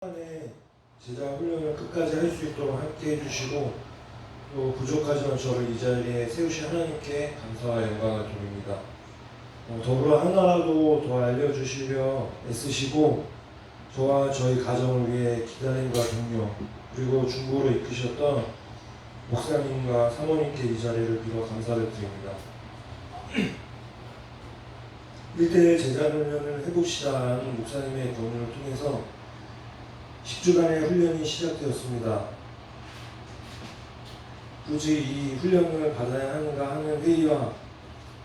네, 제자 훈련을 끝까지 할 수 있도록 함께 해주시고 또 부족하지만 저를 이 자리에 세우신 하나님께 감사와 영광을 돌립니다. 더불어 하나라도 더 알려주시려 애쓰시고 저와 저희 가정을 위해 기다림과 격려 그리고 중보로 이끄셨던 목사님과 사모님께 이 자리를 빌어 감사를 드립니다. 1대1 제자 훈련을 해봅시다라는 목사님의 권유를 통해서 10주간의 훈련이 시작되었습니다. 굳이 이 훈련을 받아야 하는가 하는 회의와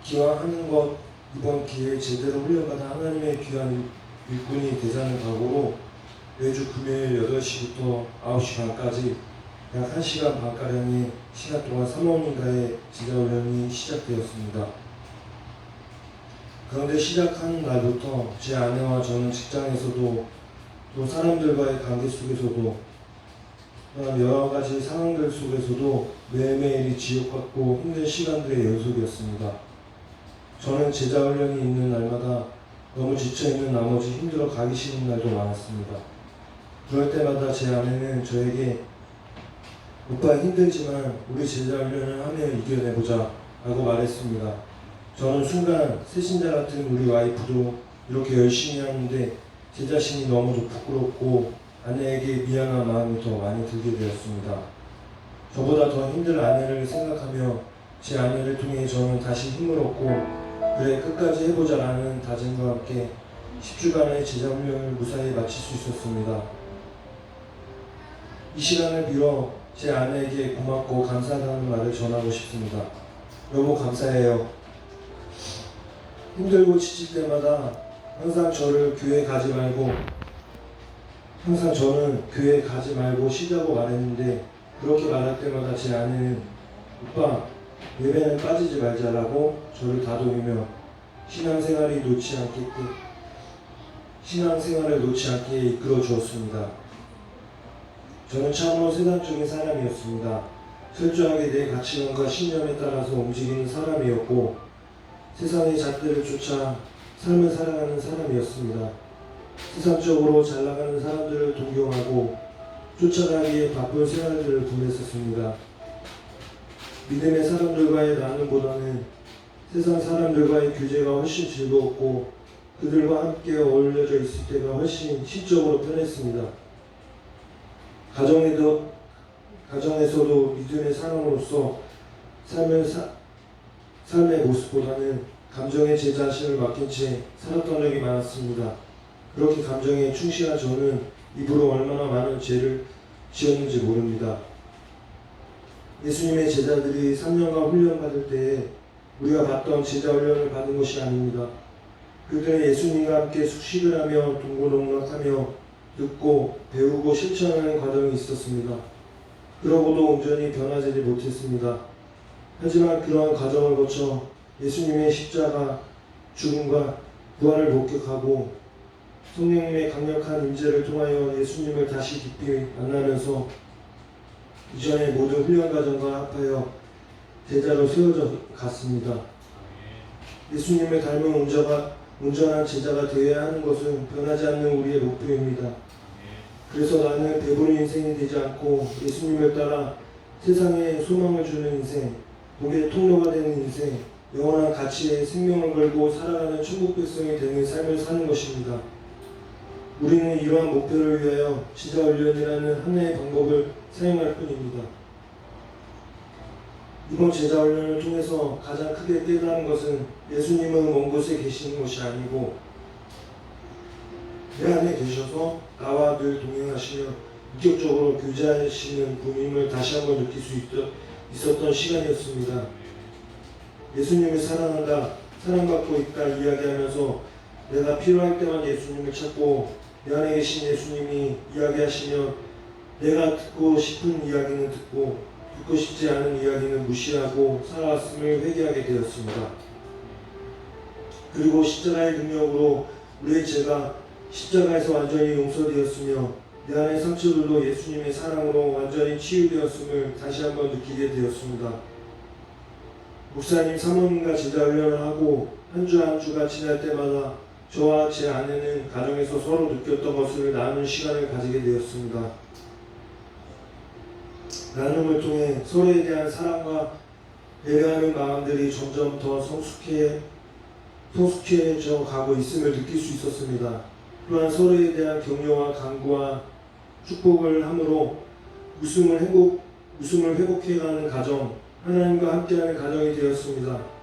기왕하는 것 이번 기회에 제대로 훈련받아 하나님의 귀한 일꾼이 되자는 각오로 매주 금요일 8시부터 9시 반까지 약 1시간 반가량의 시간 동안 사모님과의 제자훈련이 시작되었습니다. 그런데 시작하는 날부터 제 아내와 저는 직장에서도 또 사람들과의 관계 속에서도 여러 가지 상황들 속에서도 매일매일이 지옥 같고 힘든 시간들의 연속이었습니다. 저는 제자훈련이 있는 날마다 너무 지쳐있는 나머지 힘들어 가기 싫은 날도 많았습니다. 그럴 때마다 제 아내는 저에게 오빠 힘들지만 우리 제자훈련을 하며 이겨내보자 라고 말했습니다. 저는 순간 새신자 같은 우리 와이프도 이렇게 열심히 하는데 제 자신이 너무도 부끄럽고 아내에게 미안한 마음이 더 많이 들게 되었습니다. 저보다 더 힘든 아내를 생각하며 제 아내를 통해 저는 다시 힘을 얻고 그래 끝까지 해보자라는 다짐과 함께 10주간의 제자훈련을 무사히 마칠 수 있었습니다. 이 시간을 빌어 제 아내에게 고맙고 감사하다는 말을 전하고 싶습니다. 여보 감사해요. 힘들고 지칠 때마다 항상 저는 교회 가지 말고 쉬자고 말했는데 그렇게 말할 때마다 제 아내는 오빠 예배는 빠지지 말자라고 저를 다독이며 신앙생활을 놓지 않게 이끌어 주었습니다. 저는 참으로 세상적인 사람이었습니다. 철저하게 내 가치관과 신념에 따라서 움직이는 사람이었고 세상의 잣대를 쫓아 삶을 살아가는 사람이었습니다. 세상적으로 잘 나가는 사람들을 동경하고 쫓아가기에 바쁜 생활들을 보냈었습니다. 믿음의 사람들과의 나눔보다는 세상 사람들과의 교제가 훨씬 즐거웠고 그들과 함께 어울려져 있을 때가 훨씬 시적으로 편했습니다. 가정에서도 믿음의 사람으로서 삶의 모습보다는 감정에 제 자신을 맡긴 채 살았던 적이 많았습니다. 그렇게 감정에 충실한 저는 입으로 얼마나 많은 죄를 지었는지 모릅니다. 예수님의 제자들이 3년간 훈련받을 때에 우리가 받던 제자훈련을 받은 것이 아닙니다. 그들은 예수님과 함께 숙식을 하며 동고동락하며 듣고 배우고 실천하는 과정이 있었습니다. 그러고도 온전히 변화되지 못했습니다. 하지만 그러한 과정을 거쳐 예수님의 십자가, 죽음과 부활을 목격하고 성령님의 강력한 임재를 통하여 예수님을 다시 깊이 만나면서 이전의 모든 훈련 과정과 합하여 제자로 세워져 갔습니다. 예수님을 닮은 온전한 제자가 되어야 하는 것은 변하지 않는 우리의 목표입니다. 그래서 나는 배부른 인생이 되지 않고 예수님을 따라 세상에 소망을 주는 인생, 복의 통로가 되는 인생, 영원한 가치에 생명을 걸고 살아가는 천국 백성이 되는 삶을 사는 것입니다. 우리는 이러한 목표를 위하여 제자훈련이라는 하나의 방법을 사용할 뿐입니다. 이번 제자훈련을 통해서 가장 크게 깨달은 것은 예수님은 먼 곳에 계시는 것이 아니고 내 안에 계셔서 나와 늘 동행하시며 인격적으로 교제하시는 분임을 다시 한번 느낄 수 있었던 시간이었습니다. 예수님을 사랑한다, 사랑받고 있다 이야기하면서 내가 필요할 때만 예수님을 찾고 내 안에 계신 예수님이 이야기하시며 내가 듣고 싶은 이야기는 듣고 듣고 싶지 않은 이야기는 무시하고 살아왔음을 회개하게 되었습니다. 그리고 십자가의 능력으로 우리의 죄가 십자가에서 완전히 용서되었으며 내 안의 상처들도 예수님의 사랑으로 완전히 치유되었음을 다시 한번 느끼게 되었습니다. 목사님, 사모님과 제자훈련을 하고 한 주 한 주가 지날 때마다 저와 제 아내는 가정에서 서로 느꼈던 것을 나누는 시간을 가지게 되었습니다. 나눔을 통해 서로에 대한 사랑과 배려하는 마음들이 점점 더 성숙해져 가고 있음을 느낄 수 있었습니다. 또한 서로에 대한 격려와 간구와 축복을 함으로 웃음을 회복해가는 가정, 하나님과 함께하는 가정이 되었습니다.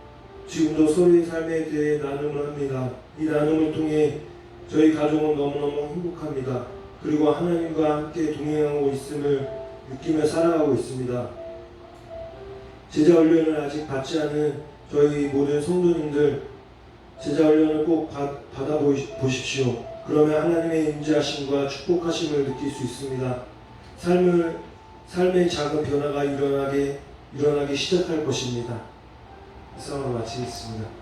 지금도 서로의 삶에 대해 나눔을 합니다. 이 나눔을 통해 저희 가족은 너무너무 행복합니다. 그리고 하나님과 함께 동행하고 있음을 느끼며 살아가고 있습니다. 제자 훈련을 아직 받지 않은 저희 모든 성도님들, 제자 훈련을 꼭 받아보십시오. 그러면 하나님의 임재하심과 축복하심을 느낄 수 있습니다. 삶의 작은 변화가 일어나기 시작할 것입니다. 이상으로 마치겠습니다.